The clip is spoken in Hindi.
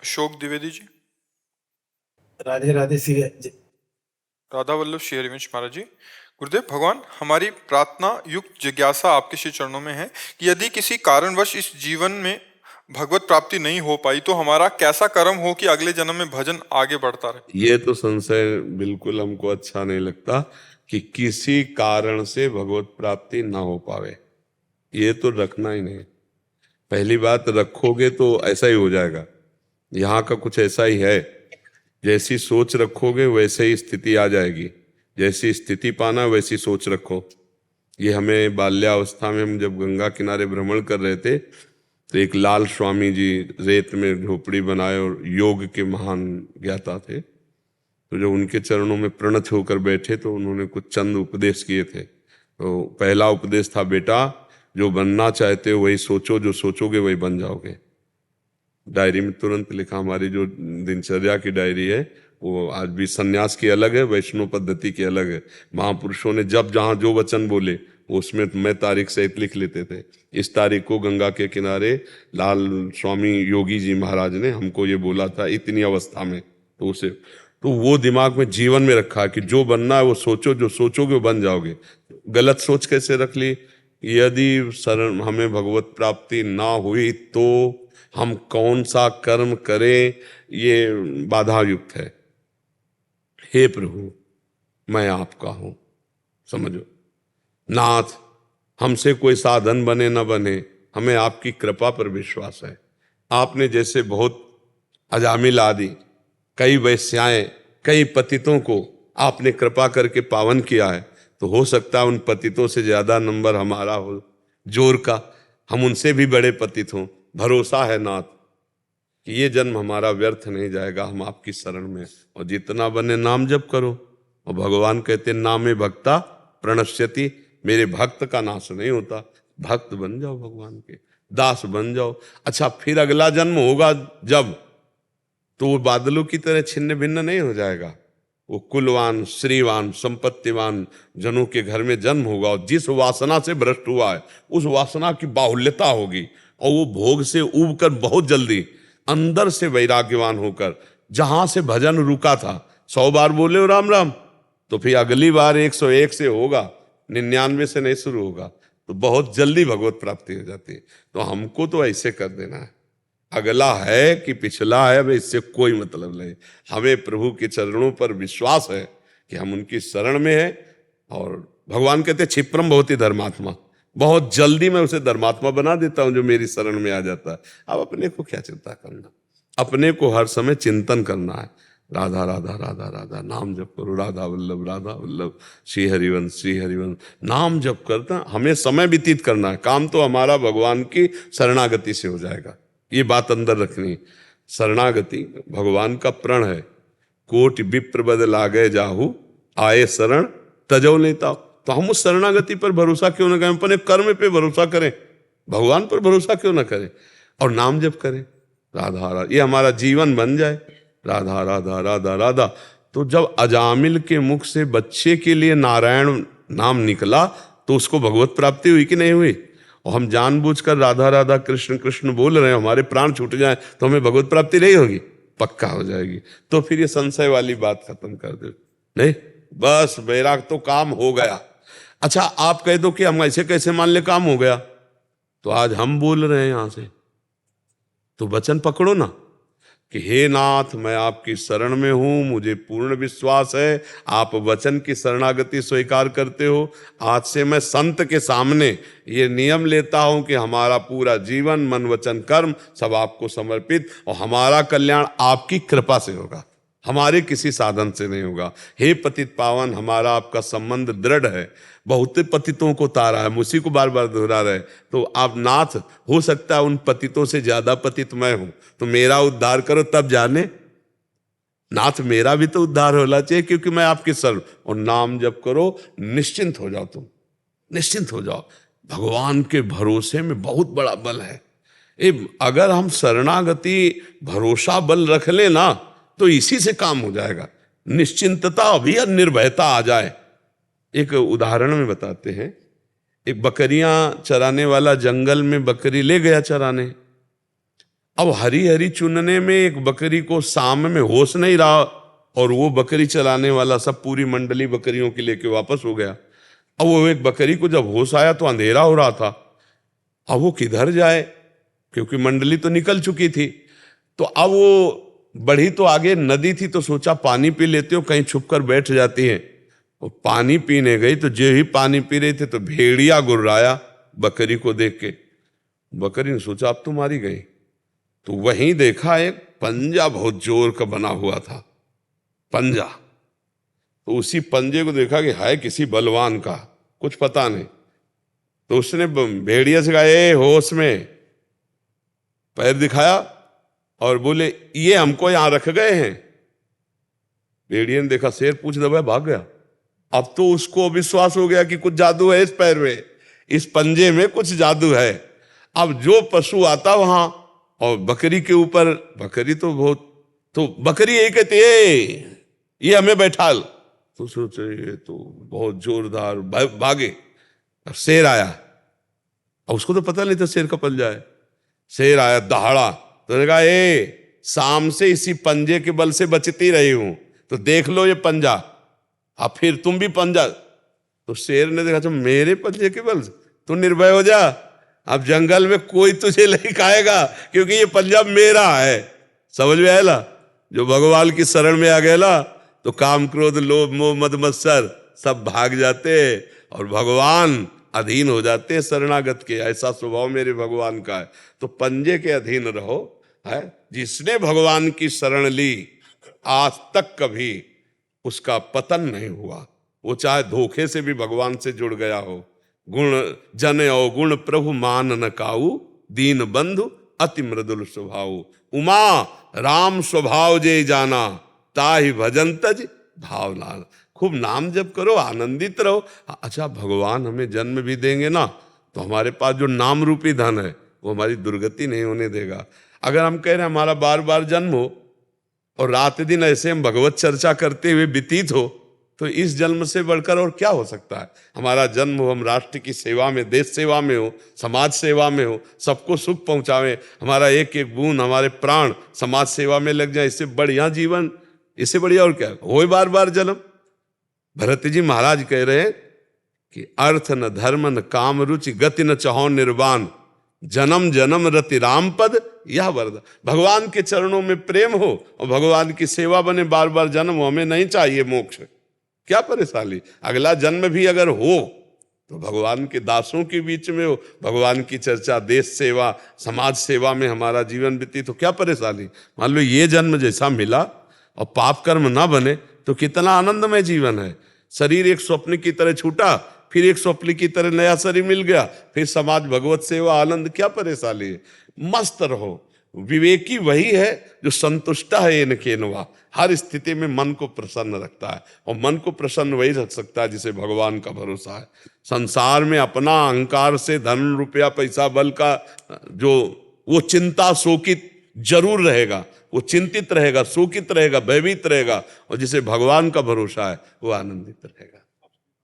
अशोक द्विवेदी जी। राधे राधे श्री राधा वल्लभ श्री हरिवंश महाराज जी। गुरुदेव भगवान, हमारी प्रार्थना युक्त जिज्ञासा आपके श्री चरणों में है कि यदि किसी कारणवश इस जीवन में भगवत प्राप्ति नहीं हो पाई तो हमारा कैसा कर्म हो कि अगले जन्म में भजन आगे बढ़ता रहे। ये तो संशय बिल्कुल हमको अच्छा नहीं लगता कि किसी कारण से भगवत प्राप्ति ना हो पावे, ये तो रखना ही नहीं। पहली बात, रखोगे तो ऐसा ही हो जाएगा। यहाँ का कुछ ऐसा ही है, जैसी सोच रखोगे वैसे ही स्थिति आ जाएगी। जैसी स्थिति पाना वैसी सोच रखो। ये हमें बाल्यावस्था में, हम जब गंगा किनारे भ्रमण कर रहे थे तो एक लाल स्वामी जी रेत में झोपड़ी बनाए और योग के महान ज्ञाता थे, तो जो उनके चरणों में प्रणत होकर बैठे तो उन्होंने कुछ चंद उपदेश किए थे। तो पहला उपदेश था, बेटा जो बनना चाहते हो वही सोचो, जो सोचोगे वही बन जाओगे। डायरी में तुरंत लिखा। हमारी जो दिनचर्या की डायरी है वो आज भी सन्यास की अलग है, वैष्णव पद्धति की अलग है। महापुरुषों ने जब जहाँ जो वचन बोले उसमें मैं तारीख सहित लिख लेते थे। इस तारीख को गंगा के किनारे लाल स्वामी योगी जी महाराज ने हमको ये बोला था इतनी अवस्था में, तो उसे तो वो दिमाग में जीवन में रखा है कि जो बनना है वो सोचो, जो सोचोगे वो बन जाओगे। गलत सोच कैसे रख ली? यदि शरण हमें भगवत प्राप्ति ना हुई तो हम कौन सा कर्म करें, ये बाधा युक्त है। हे प्रभु, मैं आपका हूं, समझो। नाथ, हमसे कोई साधन बने न बने, हमें आपकी कृपा पर विश्वास है। आपने जैसे बहुत अजामिल आदि, कई वैश्याएं, कई पतितों को आपने कृपा करके पावन किया है, तो हो सकता है उन पतितों से ज्यादा नंबर हमारा हो, जोर का, हम उनसे भी बड़े पतित हों। भरोसा है नाथ कि ये जन्म हमारा व्यर्थ नहीं जाएगा, हम आपकी शरण में। और जितना बने नाम जप करो। और भगवान कहते नामे भक्ता प्रणश्यति, मेरे भक्त का नाश नहीं होता। भक्त बन जाओ, भगवान के दास बन जाओ। अच्छा, फिर अगला जन्म होगा जब, तो वो बादलों की तरह छिन्न भिन्न नहीं हो जाएगा। वो कुलवान, श्रीवान, संपत्तिवान जनों के घर में जन्म होगा और जिस वासना से भ्रष्ट हुआ है उस वासना की बाहुल्यता होगी और वो भोग से उब कर बहुत जल्दी अंदर से वैराग्यवान होकर, जहां से भजन रुका था, 100 बार बोले हो राम राम, तो फिर अगली बार 101 से होगा, 99 से नहीं शुरू होगा, तो बहुत जल्दी भगवत प्राप्ति हो जाती है। तो हमको तो ऐसे कर देना है, अगला है कि पिछला है, हमें इससे कोई मतलब नहीं। हमें प्रभु के चरणों पर विश्वास है कि हम उनकी शरण में हैं। और भगवान कहते हैं क्षिप्रम भवति धर्मात्मा, बहुत जल्दी मैं उसे धर्मात्मा बना देता हूं जो मेरी शरण में आ जाता है। अब अपने को क्या चिंता करना, अपने को हर समय चिंतन करना है। राधा राधा राधा राधा नाम जप करो, राधा वल्लभ श्री हरिवंश श्री हरिवंश नाम जप करता हमें समय व्यतीत करना है। काम तो हमारा भगवान की शरणागति से हो जाएगा, ये बात अंदर रखनी। शरणागति भगवान का प्रण है। कोटि विप्र बद लागे जाहू, आए शरण तजो लेता। तो हम उस शरणागति पर भरोसा क्यों न करें, अपने कर्म पे भरोसा करें, भगवान पर भरोसा क्यों न करें और नाम जप करें। राधा राधा, ये हमारा जीवन बन जाए। राधा राधा राधा राधा। तो जब अजामिल के मुख से बच्चे के लिए नारायण नाम निकला तो उसको भगवत प्राप्ति हुई कि नहीं हुई? और हम जानबूझकर राधा राधा कृष्ण कृष्ण बोल रहे हैं, हमारे प्राण छूट जाए तो हमें भगवत प्राप्ति नहीं होगी? पक्का हो जाएगी। तो फिर ये संशय वाली बात खत्म कर दो। नहीं, बस बैराग तो काम हो गया। अच्छा, आप कह दो कि हम ऐसे कैसे मान ले काम हो गया, तो आज हम बोल रहे हैं यहां से, तो वचन पकड़ो ना कि हे नाथ, मैं आपकी शरण में हूं, मुझे पूर्ण विश्वास है आप वचन की शरणागति स्वीकार करते हो। आज से मैं संत के सामने ये नियम लेता हूं कि हमारा पूरा जीवन, मन, वचन, कर्म सब आपको समर्पित, और हमारा कल्याण आपकी कृपा से होगा, हमारे किसी साधन से नहीं होगा। हे पतित पावन, हमारा आपका संबंध दृढ़ है। बहुत पतितों को तारा है, उसी को बार बार दोहरा रहे। तो आप नाथ, हो सकता है उन पतितों से ज्यादा पतित मैं हूं, तो मेरा उद्धार करो तब जाने। नाथ, मेरा भी तो उद्धार होना चाहिए क्योंकि मैं आपके शरण। और नाम जप करो, निश्चिंत हो जाओ, तुम निश्चिंत हो जाओ। भगवान के भरोसे में बहुत बड़ा बल है। अगर हम शरणागति भरोसा बल रख ले ना, तो इसी से काम हो जाएगा। निश्चिंतता अभी निर्भयता आ जाए। एक उदाहरण में बताते हैं, एक बकरियां चराने वाला जंगल में बकरी ले गया चराने, अब हरी हरी चुनने में एक बकरी को शाम में होश नहीं रहा, और वो बकरी चलाने वाला सब पूरी मंडली बकरियों की लेके वापस हो गया। अब वो एक बकरी को जब होश आया तो अंधेरा हो रहा था, अब वो किधर जाए, क्योंकि मंडली तो निकल चुकी थी। तो अब वो बढ़ी तो आगे नदी थी, तो सोचा पानी पी लेते हो, कहीं छुप कर बैठ जाती है। वो पानी पीने गई तो जो ही पानी पी रहे थे तो भेड़िया गुर्राया बकरी को देख के। बकरी ने सोचा अब तो मारी गई, तो वहीं देखा एक पंजा बहुत जोर का बना हुआ था, पंजा। तो उसी पंजे को देखा कि है किसी बलवान का, कुछ पता नहीं। तो उसने भेड़िया से कहा, ए होश में, पैर दिखाया और बोले ये हमको यहां रख गए हैं। भेड़िया ने देखा शेर, पूछ दबाया, भाग गया। अब तो उसको विश्वास हो गया कि कुछ जादू है इस पैर में, इस पंजे में कुछ जादू है। अब जो पशु आता वहां और बकरी के ऊपर, बकरी तो बहुत, तो बकरी यही कहती है ये हमें बैठाल, तो सोचे ये तो बहुत जोरदार, भागे। अब शेर आया, और उसको तो पता नहीं था शेर का पंजा है। शेर आया दहाड़ा, तो उसने कहा ए शाम से इसी पंजे के बल से बचती रही हूं, तो देख लो ये पंजा, अब फिर तुम भी पंजा। तो शेर ने देखा, तो मेरे पंजे के बल से तू निर्भय हो जा, अब जंगल में कोई तुझे नहीं खाएगा, क्योंकि ये पंजा मेरा है। समझ में आया? जो भगवान की शरण में आ गया ना, तो काम क्रोध लोभ मोह मद मत्सर सब भाग जाते और भगवान अधीन हो जाते हैं शरणागत के। ऐसा स्वभाव मेरे भगवान का है। तो पंजे के अधीन रहो, है। जिसने भगवान की शरण ली आज तक कभी उसका पतन नहीं हुआ, वो चाहे धोखे से भी भगवान से जुड़ गया हो। गुण जन अवगुण प्रभु मान न काऊ, दीन बंधु अति मृदुल स्वभाव। उमा राम स्वभाव जे जाना, ताहि भजन तज भावना। खूब नाम जप करो, आनंदित रहो। अच्छा, भगवान हमें जन्म भी देंगे ना, तो हमारे पास जो नाम रूपी धन है वो हमारी दुर्गति नहीं होने देगा। अगर हम कह रहे हैं हमारा बार बार जन्म हो और रात दिन ऐसे हम भगवत चर्चा करते हुए व्यतीत हो, तो इस जन्म से बढ़कर और क्या हो सकता है। हमारा जन्म हो, हम राष्ट्र की सेवा में, देश सेवा में हो, समाज सेवा में हो, सबको सुख पहुंचावे, हमारा एक एक बूंद, हमारे प्राण समाज सेवा में लग जाए, इससे बढ़िया जीवन, इससे बढ़िया और क्या हो। बार बार जन्म। भरत जी महाराज कह रहे हैं कि अर्थ न धर्म न काम रुचि, गति न चहो निर्वाण, जन्म जन्म रति राम पद यह वरदान। भगवान के चरणों में प्रेम हो और भगवान की सेवा बने, बार बार जन्म हो, हमें नहीं चाहिए मोक्ष, क्या परेशानी। अगला जन्म भी अगर हो तो भगवान के दासों के बीच में हो, भगवान की चर्चा, देश सेवा, समाज सेवा में हमारा जीवन बीती, तो क्या परेशानी। मान लो ये जन्म जैसा मिला और पाप कर्म ना बने तो कितना आनंदमय जीवन है। शरीर एक स्वप्न की तरह छूटा, फिर एक स्वप्न की तरह नया शरीर मिल गया, फिर समाज, भगवत सेवा, आनंद, क्या परेशानी है। मस्त रहो। विवेकी वही है जो संतुष्ट है इन केनवा, हर स्थिति में मन को प्रसन्न रखता है। और मन को प्रसन्न वही रख सकता है जिसे भगवान का भरोसा है। संसार में अपना अहंकार से धन रुपया पैसा बल का जो वो चिंता शोकित जरूर रहेगा, वो चिंतित रहेगा, शोकित रहेगा, भयभीत रहेगा। और जिसे भगवान का भरोसा है वो आनंदित रहेगा।